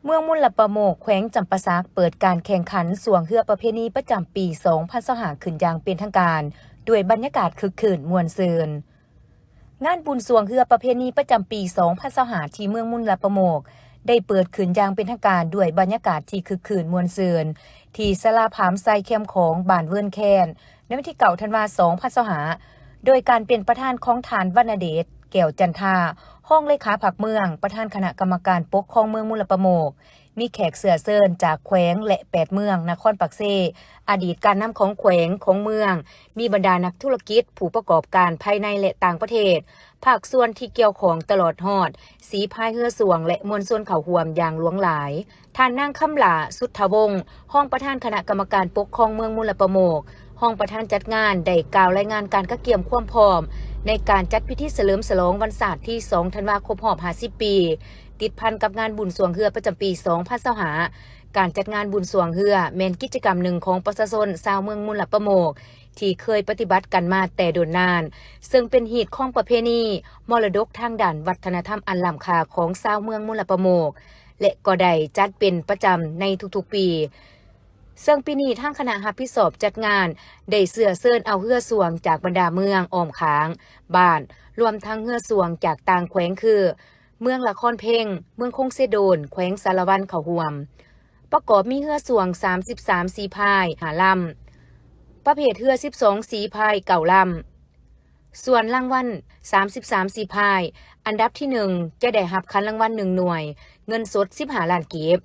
เมืองมุลประโมกแขวงจำปาสักเปิดการแข่งขันสวงเฮือประเพณีประจำปี2025ขึ้นอย่างเป็นทางการด้วยบรรยากาศคึกคืนม่วนซื่นงานบุญสวงเฮือประเพณีประจำปี2025ที่เมืองมุลประโมกได้เปิดขึ้นอย่างเป็นทางการด้วยบรรยากาศที่คึกคืนม่วนซื่นที่ศาลาผามไซเข้มของบ้านเวิร์นแคนในวันที่9 ธันวาคม 2025โดยการเป็นประธานของฐานวรรณเดชแก้วจันทาห้องเลขาผักเมืองประธานคณะกรรมการปกครองเมืองมุลประโมกมีแขกเสือเซินจากแขวงและ8เมืองนครปักเซอดีตการนำของแขวงของเมืองมีบรรดานักธุรกิจผู้ประกอบการภายในและต่างประเทศภาคส่วนที่เกี่ยวของตลอดฮอดสีพายเฮือสวงและมวลส่วนเขาห่วมอย่างหลวงหลายท่านนางคำหลาสุทธวงศ์ห้องประธานคณะกรรมการปกครองเมืองมุลประโมกห้องประธานจัดงานได้กล่าวรายงานการกระเกี่ยมความพร้อมในการจัดพิธีเฉลิมฉลองวันศาสตร์ที่2 ธันวาคมรอบ50 ปีติดพันกับงานบุญสวงเฮือประจำปี2025การจัดงานบุญสวงเฮือแม่นกิจกรรมหนึ่งของประชาชนชาวเมืองมุลประโมกที่เคยปฏิบัติกันมาแต่โดนนานซึ่งเป็นหีดของประเพณีมรดกทางด้านวัฒนธรรมอันล้ำค่าของชาวเมืองมุลประโมกและก็ได้จัดเป็นประจำในทุกๆปีซึ่งปีนี้ทางคณะรับผิดชอบจัดงานได้เสื้อเซินเอาเฮือสวงจากบรรดาเมืองอ้อมค้างบ้านรวมทั้งเฮือสวงจากต่างแขวงคือเมืองละครเพ่งเมืองคงเซโดนแขวงสารวันเขาห่วมประกอบมีเฮือสวง33สีพาย5ลำประเภทเฮือ12สีพาย9ลำส่วนรางวัล33สีพายอันดับที่1จะได้รับคันรางวัล1หน่วยเงินสด15ล้านกีบ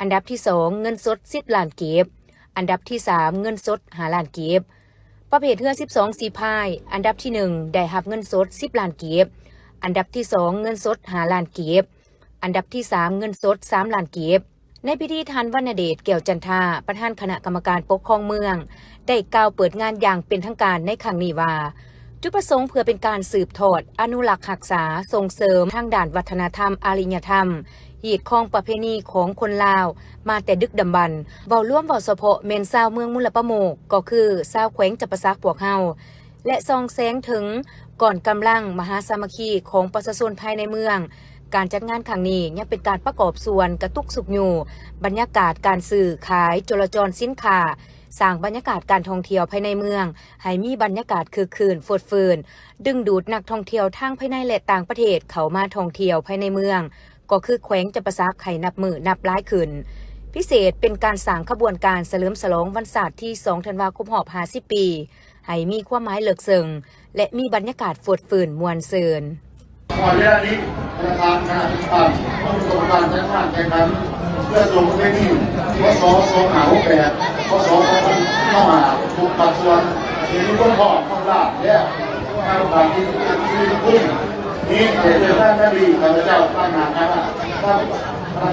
อันดับที่2เงินสด10ล้านกีบอันดับที่3เงินสด5ล้านกีบประเภทเฮือ12สีพายอันดับที่1ได้รับเงินสด10ล้านกีบอันดับที่2เงินสด5ล้านกีบอันดับที่3เงินสด3ล้านกีบในพิธีทานวรรณเดชแก้วจันทาประธานคณะกรรมการปกครองเมืองได้กล่าวเปิดงานอย่างเป็นทางการในครั้งนี้ว่าจุดประสงค์เพื่อเป็นการสืบทอดอนุรักษ์รักษาส่งเสริมทางด้านวัฒนธรรมอารยธรรมหีดของประเพณีของคนลาวมาแต่ดึกดำบรรพ์เว้าร่วมเว้าเฉพาะแม่นชาวเมืองมุลประโมกก็คือชาวแขวงจำปาสักพวกเฮาและส่องแสงถึงก่อนกำลังมหาสามัคคีของประชาชนภายในเมืองการจัดงานครั้งนี้ยังเป็นการประกอบส่วนกระตุกสุขอยู่บรรยากาศการซื้อขายจราจรสินค้าสร้างบรรยากาศการท่องเที่ยวภายในเมืองให้มีบรรยากาศคึกคืนฟดฟืนดึงดูดนักท่องเที่ยวทั้งภายในและต่างประเทศเข้ามาท่องเที่ยวภายในเมืองก็คือแขวงจำปาสักให้นับมือนับหลายขึ้นพิเศษเป็นการสร้างขบวนการเฉลิมฉลองวันศาสตร์ที่2 ธันวาคมรอบ50 ปีให้มีความหมายเลิกเซิงและมีบรรยากาศฟดฟืนม่วนซื่นก่อนเวลานี้ธนาคารขนาดต่ำต้องส่งการใช้งานแข่งขันเพื่อส่งไปที่พศ2568พศ2556ถูกปัดส่วนที่มีต้นหอมข้างล่างและข้างล่างที่พุ่งนี้เกิดขึ้นได้ไม่ดีข้าพเจ้าตั้งหาคณะ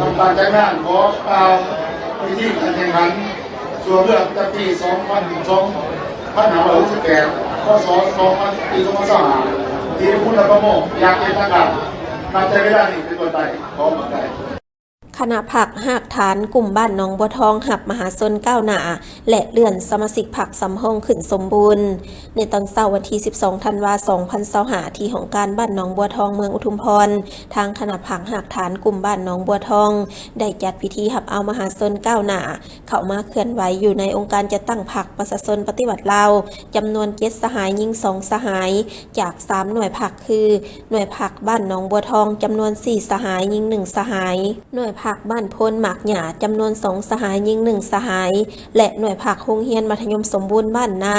ทำการใช้งานขอกล่าวไปที่การแข่งขันส่วนเลือกจะปี2568พศ2025ที่มุลประโมกอยากเป็นทางการนับแต่เวลานี้เป็นต้นไปขอบอกได้คณะผักหากฐานกลุ่มบ้านหนองบัวทองหับมหาชนก้าวหน้าและเลื่อนสมาชิกผักสำห้องขึ้นสมบูรณ์ในตอนเช้าวันที่12 ธันวาคม 2025ที่ของการบ้านหนองบัวทองเมืองอุทุมพรทางคณะผักหากฐานกลุ่มบ้านหนองบัวทองได้จัดพิธีหับเอามหาชนก้าวหน้าเข้ามาเคลื่อนไหวอยู่ในองค์การจัดตั้งผักประชาชนปฏิวัติลาวจำนวน7สหายยิง2สหายจาก3หน่วยผักคือหน่วยผักบ้านหนองบัวทองจำนวน4สหายยิง1สหายหน่วยผักบ้านพลหมากหยาจำนวน2สหายยิง1สหายและหน่วยผักโรงเรียนมัธยมสมบูรณ์บ้านนา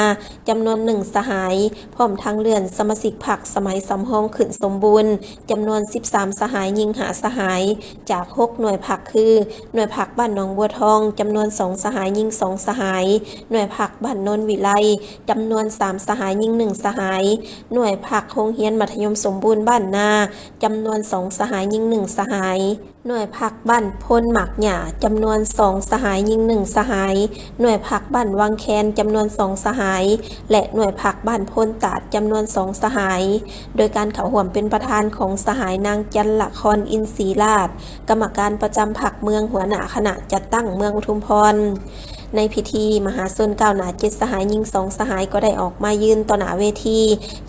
จำนวน1สหายพร้อมทั้งเลื่อนสมาชิกผักสมัยสำห้องขึ้นสมบูรณ์จำนวน13สหายยิง5สหายจาก6หน่วยผักคือหน่วยผักบ้านหนองบัวทองจำนวน2สหายยิง2สหายหน่วยผักบ้านโนนวิไลจำนวน3สหายยิง1สหายหน่วยผักโรงเรียนมัธยมสมบูรณ์บ้านนาจำนวน2สหายยิง1สหายหน่วยผักบ้านพลหมากหยาจำนวน2สหายยิง1สหายหน่วยผักบ้านวังแคนจำนวน2สหายและหน่วยผักบ้านพลตาดจำนวน2สหายโดยการเข้าร่วมเป็นประธานของสหายนางจันละครอินทรีราชกรรมการประจำผักเมืองหัวหน้าคณะจัดตั้งเมืองอุทุมพร ในพิธีมหาชนก้าวหน้า7สหายหญิง2สหายก็ได้ออกมายืนต่อหน้าเวที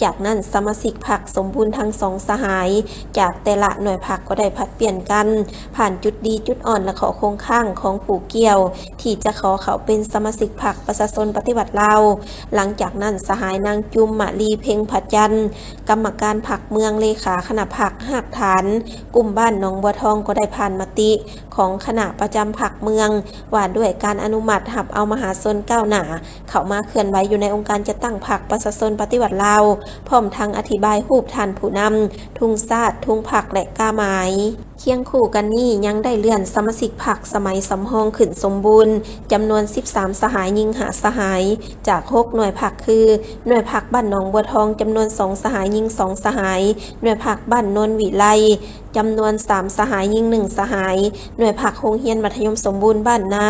จากนั้นสมาชิกพรรคสมบูรณ์ทั้ง2สหายจากแต่ละหน่วยพรรคก็ได้ผลัดเปลี่ยนกันผ่านจุดดีจุดอ่อนและข้อคงข้างของผู้เกี่ยวที่จะขอเขาเป็นสมาชิกพรรคประชาชนปฏิวัติลาวหลังจากนั้นสหายนางจุมมะลีเพ็งพัดจันทร์กรรมการพรรคเมืองเลขาคณะพรรคหากฐานกลุ่มบ้านหนองบัวทองก็ได้ผ่านมติของคณะประจำพรรคเมืองว่าด้วยการอนุมัติหับเอามหาชนก้าวหน้าเข้ามาเคลื่อนไหวอยู่ในองค์การจัดตั้งพรรคประชาชนปฏิวัติลาวพร้อมทั้งอธิบายรูปท่านผู้นำทุ่งซาดทุ่งผักและกาไม้เคียงคู่กันนี้ยังได้เลื่อนสมาชิกพรรคสมัยสำรองขึ้นสมบูรณ์จำนวน13สหายหญิง5สหายจาก6หน่วยพรรคคือหน่วยพรรคบ้านหนองบัวทองจำนวน2สหายหญิง2สหายหน่วยพรรคบ้านโนนวิไลจำนวน3สหายหญิง1สหายหน่วยพรรคโรงเรียนมัธยมสมบูรณ์บ้านนา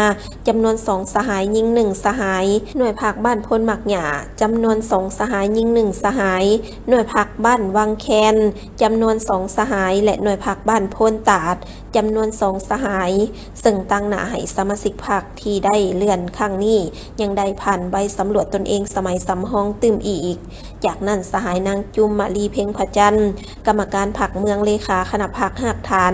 จำนวน2สหายหญิง1สหายหน่วยพรรคบ้านพลหมักหญ้าจำนวน2สหายหญิง1สหายหน่วยพรรคบ้านวังแคนจำนวน2สหายและหน่วยพรรคบ้านพลตาดจำนวน2สหายซึ่งตั้งหน้าให้สมาชิกพรรคที่ได้เลื่อนครั้งนี้ยังได้ผ่านใบสำรวจตนเองสมัยสำรองตื่มอีกจากนั้นสหายนางจุมมะลีเพ็งพระจันทร์กรรมการพรรคเมืองเลขาคณะพรรคหากฐาน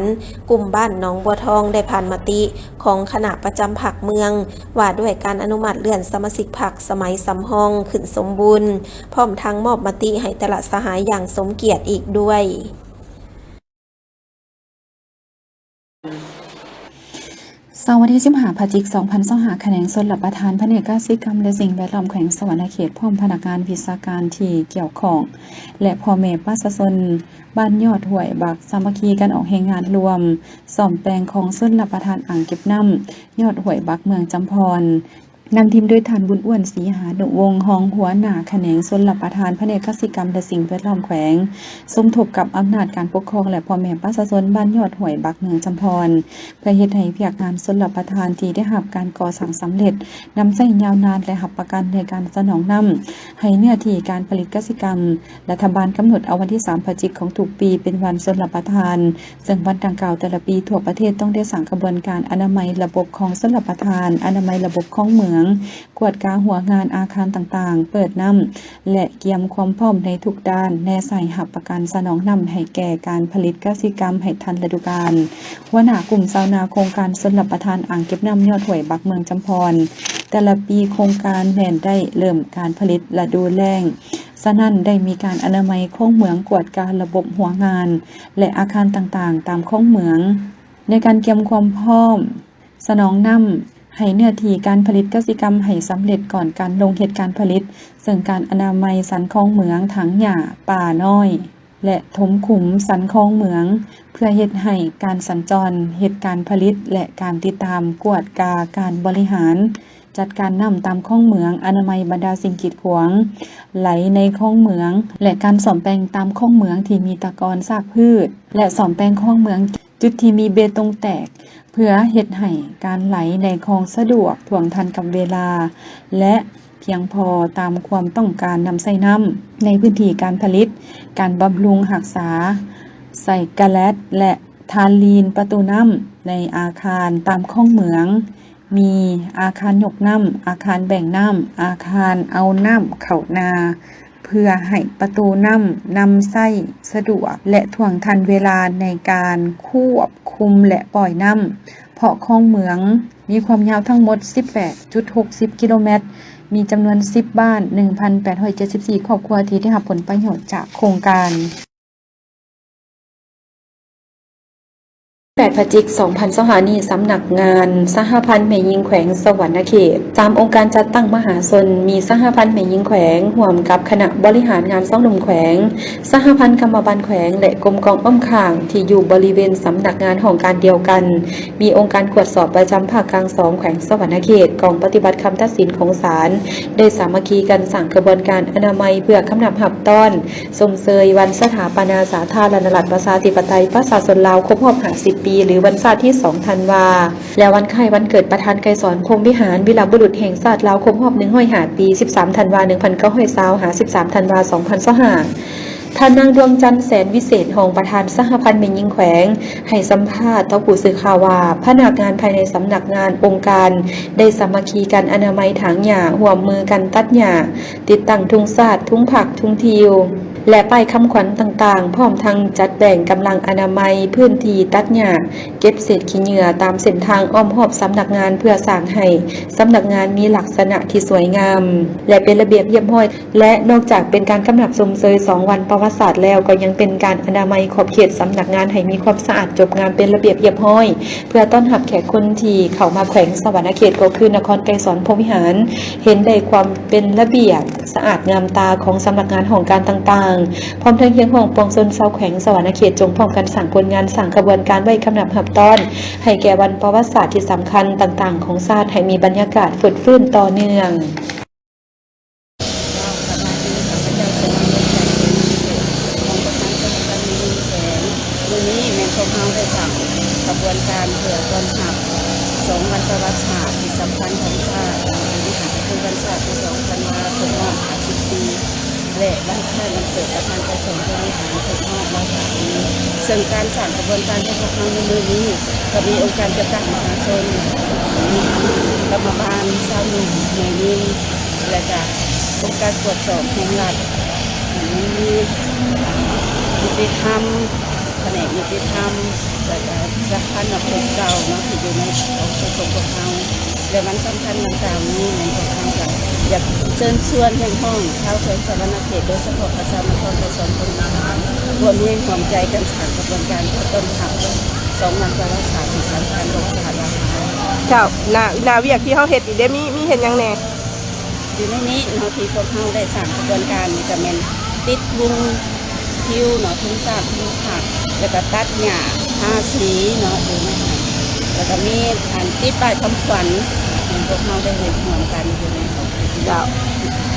กลุ่มบ้านหนองบัวทองได้ผ่านมติของคณะประจำพรรคเมืองว่าด้วยการอนุมัติเลื่อนสมาชิกพรรคสมัยสำรองขึ้นสมบูรณ์พร้อมทั้งมอบมติให้แต่ละสหายอย่างสมเกียรติอีกด้วยเสาร์วันที่15 พฤศจิกายน 2025 แขนงชนรับประทานแผนกกสิกรรมและสิ่งแวดล้อมแขวงสะหวรรณเขตพร้อมพนักงานวิชาการที่เกี่ยวข้องและพ่อแม่ประชาชนบ้านยอดห้วยบักสามัคคีกันออกแห่งงานรวมซ่อมแปลงของชนรับประทานอ่างเก็บน้ำยอดห้วยบักเมืองจำพรนำทีมโดยท่านบุญอ้วนศรีหานุวงศ์รองหัวหน้าแขนงชนรับประทานแผนกกสิกรรมและสิ่งแวดล้อมแขวงสมทบกับอำนาจการปกครองและพ่อแม่ประชาชนบ้านยอดห้วยบักเมืองจำพรเพื่อเฮ็ดให้เวียกงานชนรับประทานที่ได้รับการก่อสร้างสำเร็จนำใช้ยาวนานและรับประกันในการสนองนำให้เนื้อที่การผลิตกสิกรรมรัฐบาลกำหนดเอาวันที่3 พฤศจิกายนของทุกปีเป็นวันชนรับประทานซึ่งวันดังกล่าวแต่ละปีทั่วประเทศต้องได้สร้างกระบวนการอนามัยระบบของชนรับประทานอนามัยระบบของเมืองกวดกาหัวงานอาคารต่างๆเปิดน้ำและเกียมความพร้อมในทุกด้านแน่ใส่หับประกันสนองน้ำให้แก่การผลิตกสิกรรมให้ทันฤดูกาลหัวหน้ากลุ่มชาวนาโครงการชนรับประทานอ่างเก็บน้ำยอดห้วยบักเมืองจำพรแต่ละปีโครงการแม่นได้เริ่มการผลิตฤดูแล้งฉะนั้นได้มีการอนามัยของเมืองกวดการระบบหัวงานและอาคารต่างๆตามของเมืองในการเกียมความพร้อมสนองน้ำให้เนื้อที่การผลิตกสิกรรมให้สำเร็จก่อนการลงเหตุการผลิตซึ่งการอนามัยสันคลองเหมืองถังหญ้าป่าน้อยและถมขุมสันคลองเหมืองเพื่อเฮ็ดให้การสัญจรเหตุการผลิตและการติดตามกวดกาการบริหารจัดการน้ำตามคลองเหมืองอนามัยบรรดาสิ่งกีดขวางไหลในคลองเหมืองและการซ่อมแปลงตามคลองเหมืองที่มีตะกอนซากพืชและซ่อมแปลงคลองเหมืองจุดที่มีเบตงแตกเพื่อเฮ็ดให้การไหลในคลองสะดวกท่วงทันกับเวลาและเพียงพอตามความต้องการนำใส่น้ำในพื้นที่การผลิตการบำรุงรักษาใส่กะแลตและทาลีนประตูน้ำในอาคารตามคลองเหมืองมีอาคารยกน้ำอาคารแบ่งน้ำอาคารเอาน้ำเข้านาเพื่อให้ประตูน้ำนำใส้สะดวกและท่วงทันเวลาในการควบคุมและปล่อยน้ำเพราะคลองเหมืองมีความยาวทั้งหมด 18.60 กิโลเมตรมีจำนวน10บ้าน 1,874 ครอบครัวที่ได้รับผลประโยชน์จากโครงการ8 พฤศจิกายน 2025 นี้สำนักงานสหพันธ์แม่หญิงแขวงสะหวรรณเขต3องค์การจัดตั้งมหาชนมีสหพันธ์แม่หญิงแขวงร่วมกับคณะบริหารงาน2หนุ่มแขวงสหพันธ์กรรมบาลแขวงและกรมกองอ้อมข้างที่อยู่บริเวณสำนักงานของการเดียวกันมีองค์การตรวจสอบประจำภาคกลาง2แขวงสะหวรรณเขตกองปฏิบัติคำตัดสินของศาลได้สามัคคีกันสร้างกระบวนการอนามัยเพื่อคำนับรับต้อนส่งเสยวันสถาปนาสาธารณรัฐประชาธิปไตยประชาชนลาวครบรอบ50 ปีหรือวันศาสตร์ที่2 ธันวาและวันคล้ายวันเกิดประธานไกรสอนพงษ์วิหารวีรบุรุษแห่งชาติลาวครบรอบ105 ปี13 ธันวา 1920 13 ธันวา 2025 ท่านนางดวงจันทร์แสนวิเศษรองประธานสหพันธ์แม่หญิงแขวงให้สัมภาษณ์ต่อผู้สื่อข่าวว่าพนักงานภายในสำนักงานองค์การได้สามัคคีกันอนามัยถางหญ้าร่วมมือกันตัดหญ้าติดตั้งทุ่งสาดทุ่งผักทุ่งทิวและป้ายคำขวัญต่างๆพร้อมทั้งจัดแบ่งกำลังอนามัยพื้นที่ตัดหญ้าเก็บเศษขี้เหงื่อตามเส้นทางอ้อมรอบสำนักงานเพื่อสร้างให้สำนักงานมีลักษณะที่สวยงามและเป็นระเบียบเรียบร้อยและนอกจากเป็นการกำหนดชมเชย2 วันประวัติศาสตร์แล้วก็ยังเป็นการอนามัยขอบเขตสำนักงานให้มีความสะอาดจบงามเป็นระเบียบเรียบร้อยเพื่อต้อนรับแขกคนที่เข้ามาแขวงสวรรณเขตก็คือนครไกรสอนพรหมวิหารเห็นได้ความเป็นระเบียบสะอาดงามตาของสำนักงานของการต่างๆพร้อมทั้งเคียงของปวงชนชาวแขวงสวรรณเขตจงพร้อมกันสั่งผลงานสั่งขบวนการไว้คำนับหับต้อนให้แก่วันประวัติศาสตร์ที่สำคัญต่างๆของชาติให้มีบรรยากาศฝืดฟื้นต่อเนื่องวันนี้แม่พวกเราได้สั่งกระบวนการเพื่อต้อนรับ2 วันประวัติศาสตร์ที่สำคัญของชาตินี่ค่ะคือวันชาติที่2 ธันวาคม50 ปีและวันคล้ายวันเกิดประธานกสมบริหารครบรอบ100 ปีซึ่งการสั่งกระบวนการให้พวกเราในมือนี้ก็มีองค์การจัดตั้งมหาชนกรรมบาลชาวหนุ่มแม่ยิงและก็องค์การตรวจสอบแห่งรัฐมียุติธรรมแผนกยุติธรรมและก็สถานภูมิเก่าเนาะที่อยู่ในของพวกเราและวันสำคัญต่างๆนี้ในพวกเราจะอยากเชิญชวนแห่งห้องชาวแขวงสวรรณเขตโดยเฉพาะประชานครไกรสอนพรหมวิหารรวมให้ความใจกันสั่งกระบวนการเพื่อต้นทาง2 วันประวัติศาสตร์ที่สำคัญของชาติเราเจ้านาเวียกที่เขาเฮ็ดอีเด้มีเห็นยังแน่อยู่ในนี้เนาะที่พวกเราได้สั่งกระบวนการนี่ก็แม่นติดบุงคิวเนาะทุ่งสาดทุ่งผักแล้วก็ตัดหญ้าทาสีเนาะอยู่นะคะแล้วก็มีอันติดป้ายคำขวัญพวกเราได้เห็นร่วมกันอยู่ในของเจ้า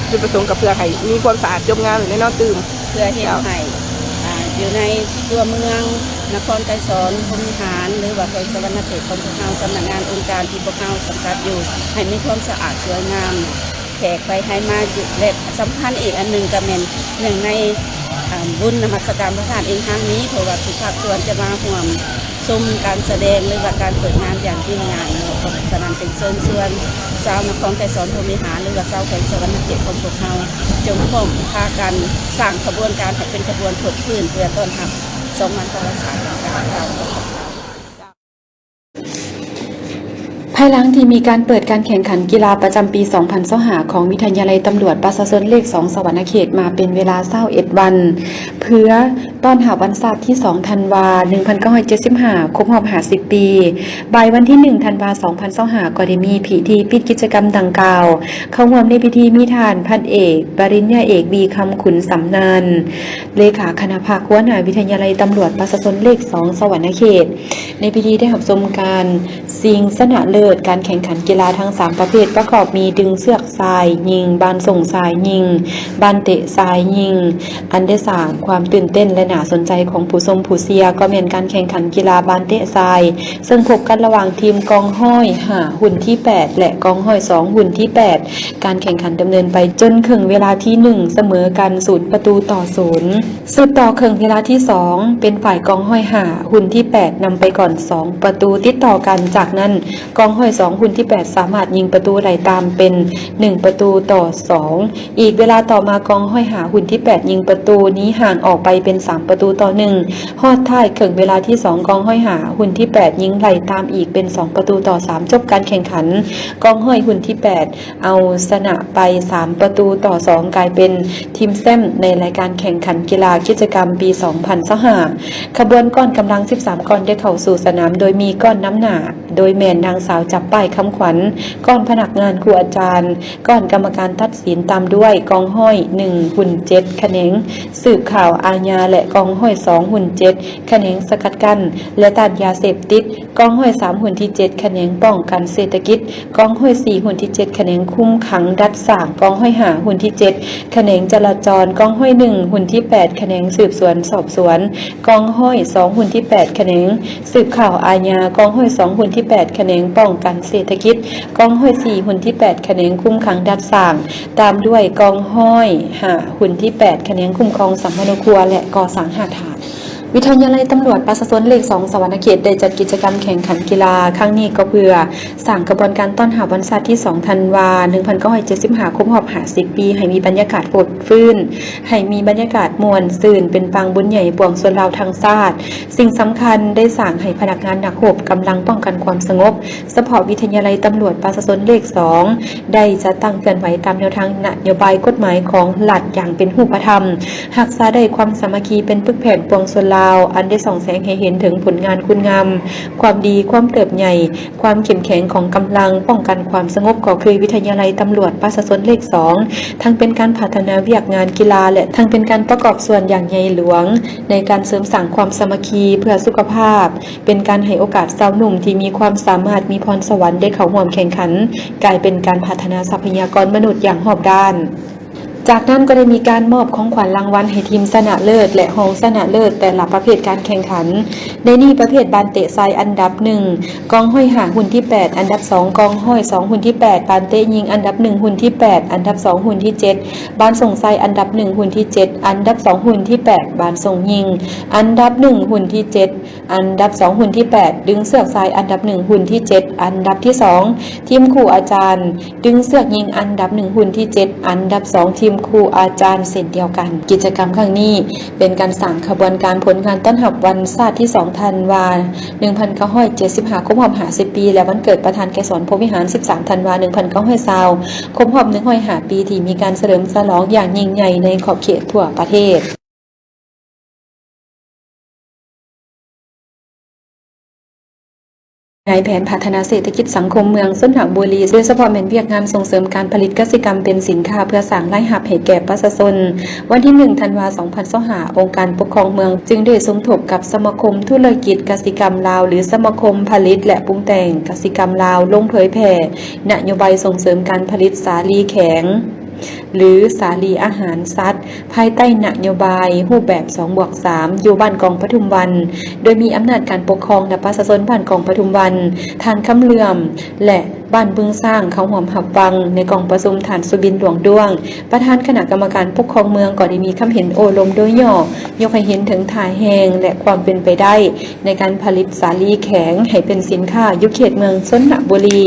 จุดประสงค์กับเพื่อให้มีความสะอาดจบงามอยู่ในนอกตื่มเพื่อที่จะให้อยู่ในตัวเมืองนครไกรสอนพรหมวิหารหรือว่าแขวงสวรรณเขตของพวกเราสำนักงานองค์การที่พวกเราสังกัดอยู่ให้มีความสะอาดสวยงามแขกไปให้มาและสำคัญอีกอันหนึ่งก็เป็นหนึ่งในบุญนมัสการพระธาตุเองครั้งนี้เพราะว่าทุกภาคส่วนจะมาร่วมชมการแสดงหรือว่าการเปิดงานอย่างยิ่งใหญ่เพราะฉะนั้นเป็นเชิญชวนชาวนครไกรสอนพรหมวิหารหรือว่าชาวแขวงสวรรณเขตของพวกเราจงร่วมพากันสร้างขบวนการให้เป็นขบวนผลพื้นเพื่อต้อนรับ2 วันประวัติศาสตร์ของเรา ภายหลังที่มีการเปิดการแข่งขันกีฬาประจำปี 2025 ของวิทยาลัยตำรวจประชาชนเลข 2 สวรรณเขตมาเป็นเวลา21 วันเพื่อต้อนรับวันศาสตร์ที่ 2 ธันวาคม 1975 ครบรอบ50 ปีบ่ายวันที่ 1 ธันวาคม 2025 ก็ได้มีพิธีปิดกิจกรรมดังกล่าวเข้าร่วมในพิธีมีท่านพันเอกปริญญาเอกบีคำขุนสำนานเลขาคณะภาคหัวหน้าวิทยาลัยตำรวจประชาชนเลข 2 สวรรณเขตในพิธีได้รับชมการชิงชนะเลิศการแข่งขันกีฬาทั้ง3ประเภทประกอบมีดึงเชือกทรายยิงบานส่งทรายยิงบานเตะทรายยิงอันได้สร้างความตื่นเต้นและน่าสนใจของผู้ชมผู้เชียร์ก็เป็นการแข่งขันกีฬาบานเตะทรายซึ่งพบกันระหว่างทีมกองห้อย5หุ่นที่8และกองห้อย2หุ่นที่8การแข่งขันดำเนินไปจนครึ่งเวลาที่1เสมอกัน0ประตูต่อ0สืบต่อครึ่งเวลาที่2เป็นฝ่ายกองห้อย5หุ่นที่8นำไปก่อน2ประตูติดต่อกันจากนั้นกองห้อย2หุ่นที่8สามารถยิงประตูไหลตามเป็น1ประตูต่อ2อีกเวลาต่อมากองห้อยหุ่นที่8ยิงประตูนี้ห่างออกไปเป็น3ประตูต่อ1ฮอดท้ายครึ่งเวลาที่2กองห้อยหุ่นที่8ยิงไหลตามอีกเป็น2ประตูต่อ3จบการแข่งขันกองห้อยหุ่นที่8เอาชนะไป3ประตูต่อ2กลายเป็นทีมแชมป์ในรายการแข่งขันกีฬากิจกรรมปี2025ขบวนก้อนกำลัง13ก้อนได้เข้าสู่สนามโดยมีก้อนน้ำหนาโดยแม่นางสาวจับป้ายคำขวัญก้อนพนักงานครูอาจารย์ก้อนกรรมการตัดสินตามด้วยกองห้อย1หุ่น7แขนงสืบข่าวอาญาและกองห้อย2หุ่น7แขนงสกัดกั้นและต้านยาเสพติดกองห้อย3หุ่นที่7แขนงป้องกันเศรษฐกิจกองห้อย4หุ่นที่7แขนงคุมขังดัดสร้างกองห้อย5หุ่นที่7แขนงจราจรกองห้อย1หุ่นที่8แขนงสืบสวนสอบสวนกองห้อย2หุ่นที่8แขนงสืบข่าวอาญากองห้อย2หุ่นที่8แขนงป้อง กันเศรษฐกิจกองห้อย4หุ่นที่8แขนงคุ้มขังดัดสร้างตามด้วยกองห้อย5หุ่นที่8แขนงคุ้มครองสัมพันธครัวและก่อสร้างหาฐานวิทยาลัยตำรวจประชาชนเลข2สวรรณเขตได้จัดกิจกรรมแข่งขันกีฬาครั้งนี้ก็เพื่อสร้างกระบวนการต้อนรับวันศาสตร์ที่2ธันวาคม1975ครบรอบ50ปีให้มีบรรยากาศโปรดฟื้นให้มีบรรยากาศม่วนซื่นเป็นปางบุญใหญ่ปวงส่วนราวทางชาติสิ่งสำคัญได้สร้างให้พนักงานนักรบกำลังป้องกันความสงบเฉพาะวิทยาลัยตำรวจประชาชนเลข2ได้จะตั้งเคลื่อนไหวตามแนวทางนโยบายกฎหมายของรัฐอย่างเป็นรูปธรรมรักษาได้ความสามัคคีเป็นปึกแผ่นปวงส่วนราวอันได้ส่องแสงให้เห็นถึงผลงานคุณงามความดีความเติบใหญ่ความเข้มแข็งของกำลังป้องกันความสงบก็คือวิทยาลัยตำรวจประชาชนเลข2ทั้งเป็นการพัฒนาวิทยางานกีฬาและทั้งเป็นการประกอบส่วนอย่างใหญ่หลวงในการเสริมสร้างความสามัคคีเพื่อสุขภาพเป็นการให้โอกาสสาวหนุ่มที่มีความสามารถมีพรสวรรค์ได้เข้าร่วมแข่งขันกลายเป็นการพัฒนาทรัพยากรมนุษย์อย่างรอบด้านจากนั้นก็ได้มีการมอบของขวัญรางวัลให้ทีมชนะเลิศและรองชนะเลิศแต่ละประเภทการแข่งขันในนี้ประเภทบานเตะทรายอันดับ1กองห้อยหาหุ่นที่8อันดับ2กองห้อย2หุ่นที่8บานเตะยิงอันดับ1หุ่นที่8อันดับ2หุ่นที่7บานส่งทรายอันดับ1หุ่นที่7อันดับ2หุ่นที่8บานส่งยิงอันดับ1หุ่นที่7อันดับ2หุ่นที่8ดึงเสือกทรายอันดับ1หุ่นที่7อันดับที่2ทีมครูอาจารย์ดึงเสือกยิงอันดับ1หุ่นที่7อันดับ2ทีมครูอาจารย์เช่นเดียวกันกิจกรรมครั้งนี้เป็นการสร้างขบวนการผลงานต้อนรับวันศาสตร์ที่2ธันวาคม1975ครบรอบ50ปีและวันเกิดประธานแกษรพรหมวิหาร13ธันวาคม1920ครบรอบ105ปีที่มีการเฉลิมฉลองอย่างยิ่งใหญ่ในขอบเขตทั่วประเทศในแผนพัฒนาเศรษฐกิจสังคมเมืองสระบุรีโดยเฉพาะแม่นเวียกงานส่งเสริมการผลิตกสิกรรมเป็นสินค้าเพื่อสร้างรายรับให้แก่ประชาชนวันที่1ธันวาคม2025องค์การปกครองเมืองจึงได้สมทบกับสมาคมธุรกิจกสิกรรมลาวหรือสมาคมผลิตและปรุงแต่งกสิกรรมลาวลงเผยแผ่นโยบายส่งเสริมการผลิตสาลีแข็งหรือสาลีอาหารสัตว์ภายใต้นโยบายรูปแบบ 2+3 อยู่บ้านกองปทุมวันโดยมีอำนาจการปกครองและประชาชนบ้านกองปทุมวันทานคำเหลื่อมและบ้านบึงสร้างเขาหอมหับฟังในกองประชุมฐานสุบินหลวงด้วงประธานคณะกรรมการปกครองเมืองก็ได้มีคำเห็นโอลมโดยย่อยกให้เห็นถึงท่าแหงและความเป็นไปได้ในการผลิตสาลีแข็งให้เป็นสินค้ายุคเขตเมืองสระบุรี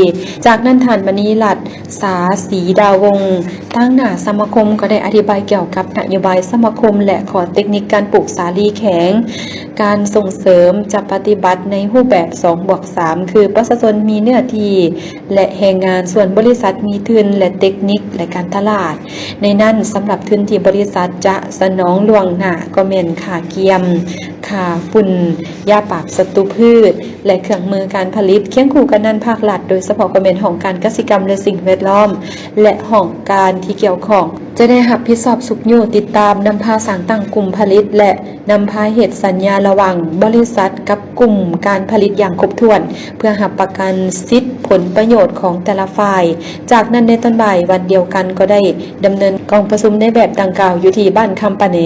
จากนั้นท่านมณีรัตน์สาศรีดาวงศ์ตั้งหน้าสมาคมก็ได้อธิบายเกี่ยวกับนโยบายสมาคมและขอเทคนิคการปลูกสาลีแข็งการส่งเสริมจะปฏิบัติในรูปแบบ 2+3 คือประชาชนมีเนื้อที่และแรงงานส่วนบริษัทมีทุนและเทคนิคและการตลาดในนั้นสำหรับทุนที่บริษัทจะสนองล่วงหน้าก็แม่นค่าเกียมค่าฝุ่นยาปราบศัตรูพืชและเครื่องมือการผลิตเคียงคู่กันนั้นภาครัฐโดยเฉพาะก็แม่นของการกสิกรรมและสิ่งแวดล้อมและของการที่เกี่ยวข้องจะได้รับผิดชอบสุขอยู่ติดตามนำพาสร้างตั้งกลุ่มผลิตและนำพาเหตุสัญญาระหว่างบริษัทกับกลุ่มการผลิตอย่างครบถ้วนเพื่อรับประกันสิทธิผลประโยชน์ของแต่ละฝ่ายจากนั้นในตอนบ่ายวันเดียวกันก็ได้ดำเนินกองประชุมในแบบดังกล่าวอยู่ที่บ้านคำปะเน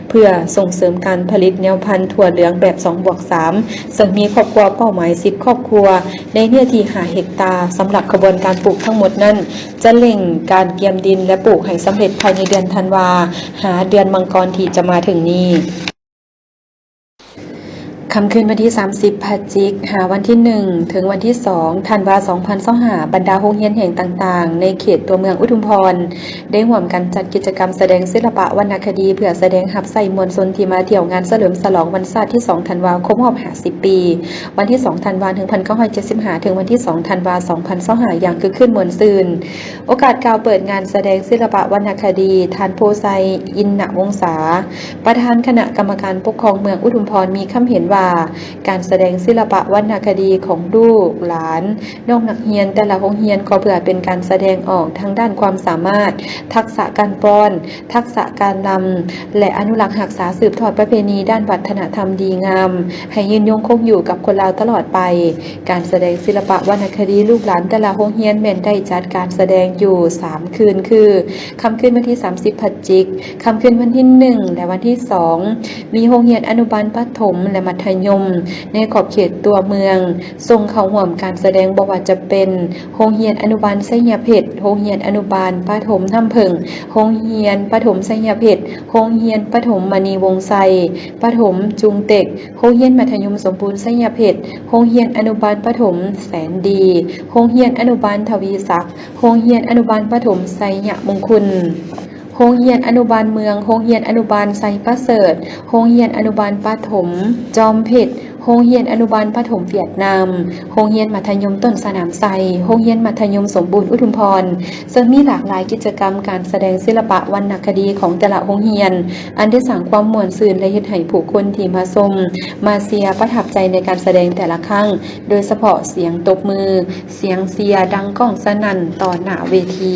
เพื่อส่งเสริมการผลิตแนวพันธุ์ถั่วเหลืองแบบ 2+3 ซึ่งมีครอบครัวเป้าหมาย10ครอบครัวในเนื้อที่5 เฮกตาร์สำหรับกระบวนการปลูกทั้งหมดนั้นจะเร่งการเกียมดินและปลูกให้สำเร็จภายในเดือนธันวาหาเดือนมังกรที่จะมาถึงนี้ค่ำคืนวันที่30พฤศจิกายนวันที่1ถึงวันที่2ธันวาคม2025บรรดาโรงเรียนแห่งต่างๆในเขตตัวเมืองอุทุมพรได้ร่วมกันจัดกิจกรรมแสดงศิลปะวรรณคดีเพื่อแสดงรับใส่มวลชนที่มาเที่ยวงานเฉลิมฉลองวันศาสตร์ที่2ธันวาคมครบรอบ50ปีวันที่2ธันวาคม1975ถึงวันที่2ธันวาคม2025อย่างคึกคืนม่วนซื่นโอกาสกล่าวเปิดงานแสดงศิลปะวรรณคดีท่านโพไซอินนวงศาประธานคณะกรรมการปกครองเมืองอุทุมพรมีคำเห็นว่าการแสดงศิลปะวรรณคดีของลูกหลานน้องนักเรียนแต่ละโรงเรียนก็เพื่อเป็นการแสดงออกทางด้านความสามารถทักษะการฟ้อนทักษะการรำและอนุรักษ์รักษาสืบทอดประเพณีด้านวัฒนธรรมดีงามให้ยืนยงคงอยู่กับคนลาวตลอดไปการแสดงศิลปะวรรณคดีลูกหลานแต่ละโรงเรียนแม่นได้จัดการแสดงอยู่3คืนคือค่ำคืนวันที่30พฤศจิกายนค่ำคืนวันที่1และวันที่2มีโรงเรียนอนุบาลประถมและมัธ ธยมในขอบเขตตัวเมืองส่งเข้าร่วมการแสดงบ่ว่าจะเป็นโรงเรียนอนุบาลไสยเพชรโรงเรียนอนุบาลประถมน้ำผึ้งโรงเรียนประถมไสยเพชรโรงเรียนประถมมณีวงศ์ไสประถมจุงเต็กโรงเรียนมัธยมสมบูรณ์ไสยเพชรโรงเรียนอนุบาลประถมแสนดีโรงเรียนอนุบาลทวีศักดิ์โรงเรียนอนุบาลประถมไสยมงคลโรงเรียนอนุบาลเมืองโรงเรียนอนุบาลไซประเสริฐโรงเรียนอนุบาลประถมจอมเพชรโรงเรียนอนุบาลประถมเวียดนามโรงเรียนมัธยมต้นสนามไซโรงเรียนมัธยมสมบูรณ์อุทุมพรซึ่งมีหลากหลายกิจกรรมการแสดงศิลปะวรรณคดีของแต่ละโรงเรียนอันได้สร้างความม่วนซื่นและเฮ็ดให้ผู้คนที่มาชมมาเชียร์ประทับใจในการแสดงแต่ละครั้งโดยเฉพาะเสียงตบมือเสียงเชียร์ดังก้องสนั่นต่อหน้าเวที